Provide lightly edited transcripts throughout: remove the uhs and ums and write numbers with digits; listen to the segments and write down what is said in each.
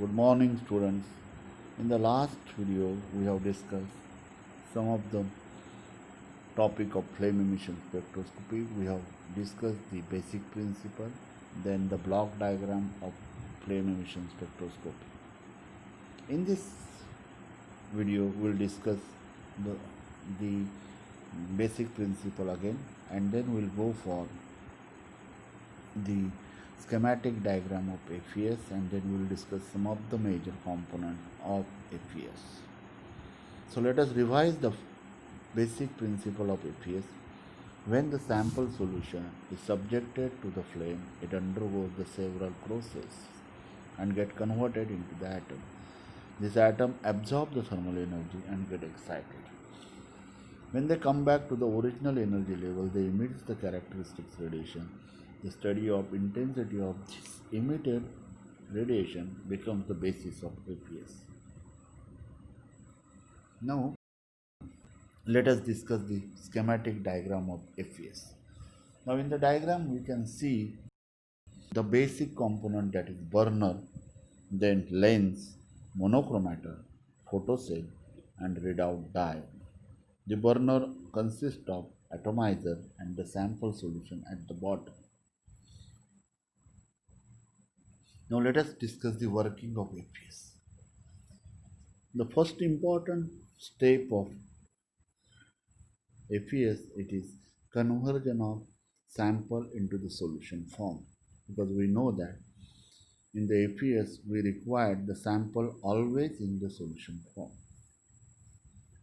Good morning, students. In the last video, we have discussed some of the topic of flame emission spectroscopy. We have discussed the basic principle, then the block diagram of flame emission spectroscopy. In this video, we'll discuss the, the basic principle again, and then we'll go for the schematic diagram of FES, and then we will discuss some of the major components of FES. So let us revise the basic principle of FES. When the sample solution is subjected to the flame, it undergoes the several processes and get converted into the atom. This atom absorbs the thermal energy and get excited. When they come back to the original energy level, they emit the characteristics radiation. The study of intensity of this emitted radiation becomes the basis of FES. Now, let us discuss the schematic diagram of FES. Now, in the diagram, we can see the basic component, that is burner, then lens, monochromator, photocell, and readout diode. The burner consists of atomizer and the sample solution at the bottom. Now let us discuss the working of FES. The first important step of FES, it is conversion of sample into the solution form, because we know that in the FES we require the sample always in the solution form.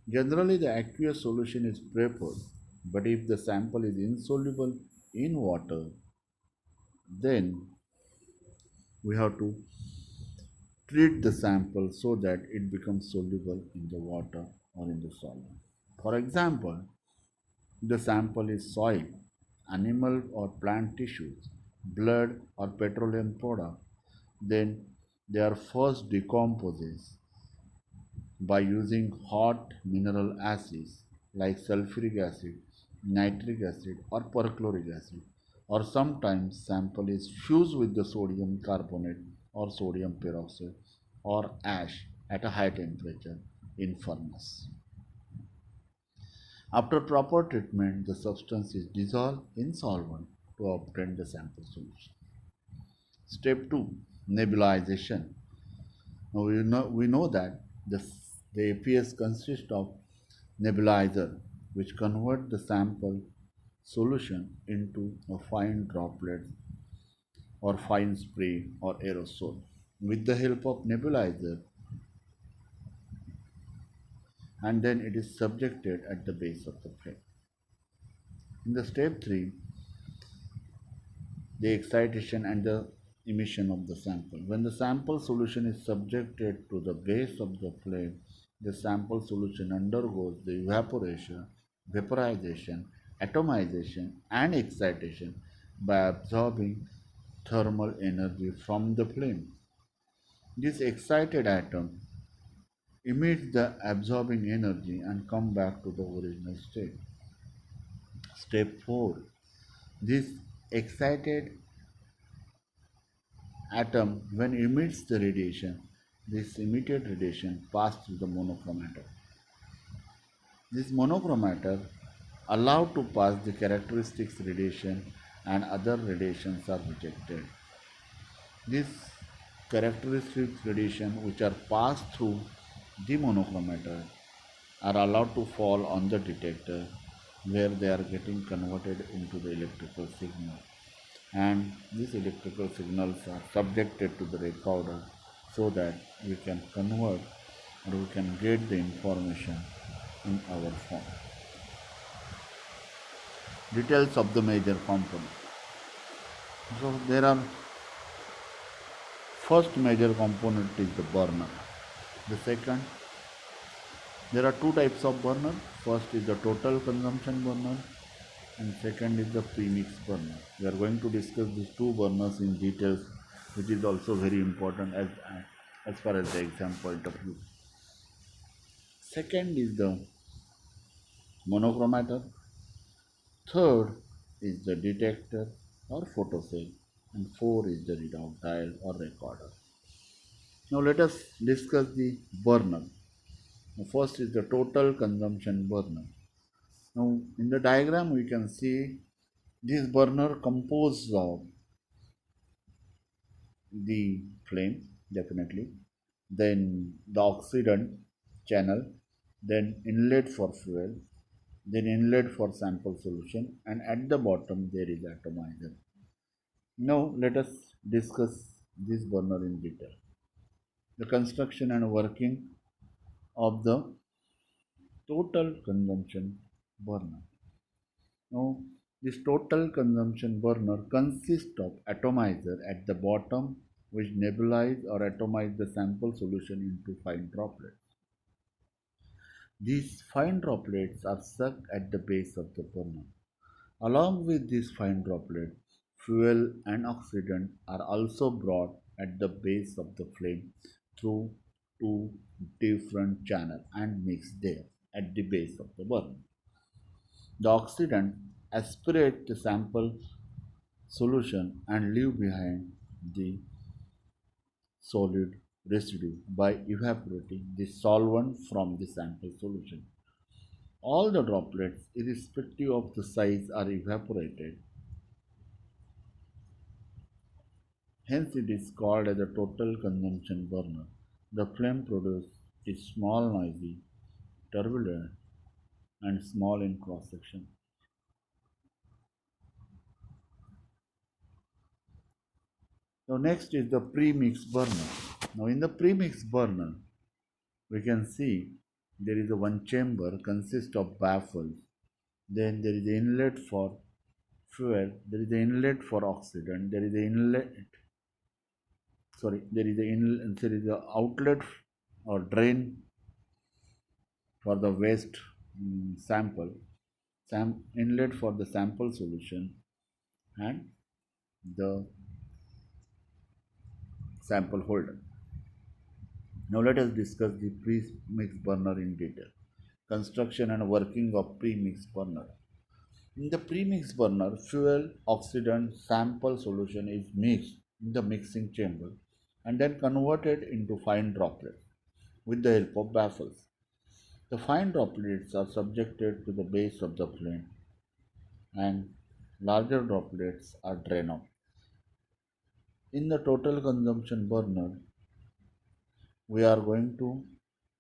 Generally the aqueous solution is preferred, but if the sample is insoluble in water, then we have to treat the sample so that it becomes soluble in the water or in the solvent. For example, the sample is soil, animal or plant tissues, blood or petroleum product, then they are first decomposed by using hot mineral acids like sulfuric acid, nitric acid or perchloric acid, or sometimes sample is fused with the sodium carbonate or sodium peroxide or ash at a high temperature in furnace. After proper treatment, the substance is dissolved in solvent to obtain the sample solution. Step 2, nebulization. Now we know that the FES consists of nebulizer, which convert the sample solution into a fine droplet or fine spray or aerosol. With the help of nebulizer, and then it is subjected at the base of the flame. In the step 3, the excitation and the emission of the sample. When the sample solution is subjected to the base of the flame, the sample solution undergoes the evaporation, vaporization, atomization, and excitation by absorbing thermal energy from the flame. This excited atom emits the absorbing energy and come back to the original state. Step 4. This excited atom, when emits the radiation, this emitted radiation passes through the monochromator. This monochromator allowed to pass the characteristics radiation and other radiations are rejected. These characteristics radiation which are passed through the monochromator are allowed to fall on the detector, where they are getting converted into the electrical signal, and these electrical signals are subjected to the recorder so that we can convert or we can get the information in our form. Details of the major component. So there are, first major component is the burner. The second, there are two types of burner. First is the total consumption burner and second is the premix burner. We are going to discuss these two burners in details, which is also very important as far as the exam point of view. Second is the monochromator. Third is the detector or photocell, and four is the readout dial or recorder. Now let us discuss the burner. Now, first is the total consumption burner. Now in the diagram we can see this burner composed of the flame definitely, then the oxidant channel, then inlet for fuel, then inlet for sample solution, and at the bottom there is atomizer. Now let us discuss this burner in detail. The construction and working of the total consumption burner. Now this total consumption burner consists of atomizer at the bottom which nebulize or atomize the sample solution into fine droplets. These fine droplets are sucked at the base of the burner. Along with these fine droplets, fuel and oxidant are also brought at the base of the flame through two different channels and mixed there at the base of the burner. The oxidant aspirate the sample solution and leave behind the solid residue by evaporating the solvent from the sample solution. All the droplets, irrespective of the size, are evaporated. Hence, it is called as a total consumption burner. The flame produced is small, noisy, turbulent, and small in cross section. Now, next is the pre-mix burner. Now, in the pre-mix burner, we can see there is a one chamber consists of baffles. Then there is the inlet for fuel. There is the inlet for oxidant. There is the inlet. Sorry, there is the outlet or drain for the waste sample, inlet for the sample solution, and the sample holder. Now let us discuss the pre-mix burner in detail. Construction and working of pre-mix burner. In the pre-mix burner, fuel, oxidant, sample solution is mixed in the mixing chamber and then converted into fine droplets with the help of baffles. The fine droplets are subjected to the base of the flame and larger droplets are drained off. In the total consumption burner, we are going to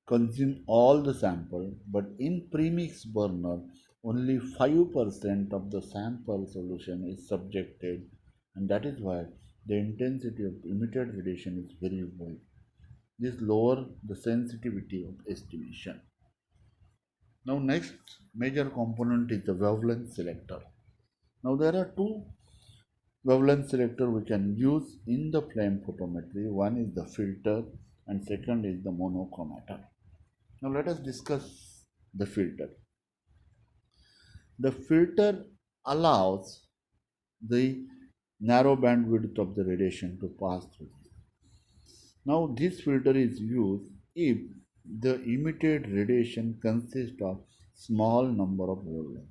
consume all the sample, but in premix burner, only 5% of the sample solution is subjected, and that is why the intensity of emitted radiation is very high. This lower the sensitivity of estimation. Now, next major component is the wavelength selector. Now, there are two wavelength selector we can use in the flame photometry. One is the filter and second is the monochromator. Now let us discuss the filter. The filter allows the narrow bandwidth of the radiation to pass through. Now this filter is used if the emitted radiation consists of small number of wavelengths.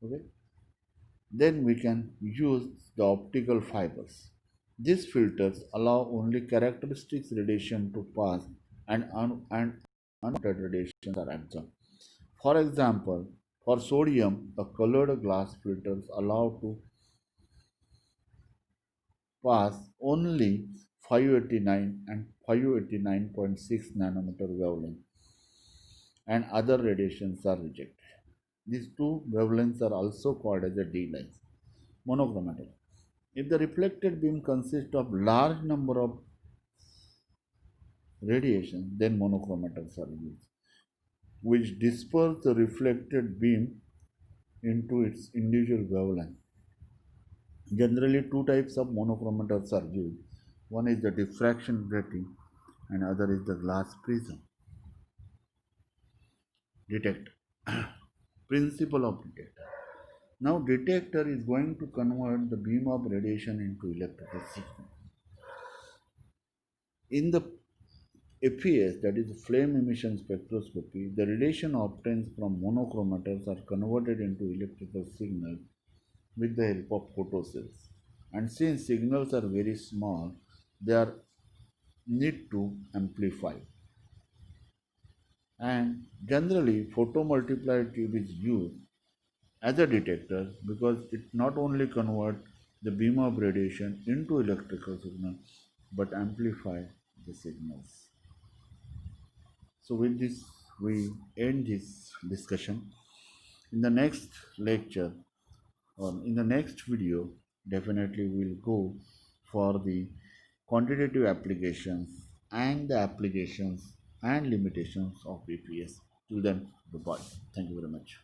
Okay? Then we can use the optical fibers. These filters allow only characteristics radiation to pass and unwanted radiations are absorbed. For example, for sodium, the colored glass filters allow to pass only 589 and 589.6 nanometer wavelength and other radiations are rejected. These two wavelengths are also called as a D lines. Monochromatic. If the reflected beam consists of large number of radiations, then monochromators are used, which disperse the reflected beam into its individual wavelength. Generally, two types of monochromators are used. One is the diffraction grating and other is the glass prism. Detector. Principle of detector. Now, detector is going to convert the beam of radiation into electrical signal. In the FES, that is flame emission spectroscopy, the radiation obtained from monochromators are converted into electrical signals with the help of photocells. And since signals are very small, they are need to amplify. And generally, photomultiplier tube is used as a detector because it not only converts the beam of radiation into electrical signal but amplify the signals. So with this, we end this discussion. In the next lecture or in the next video, definitely we'll go for the quantitative applications and the applications and limitations of BPS. Till then, goodbye. Thank you very much.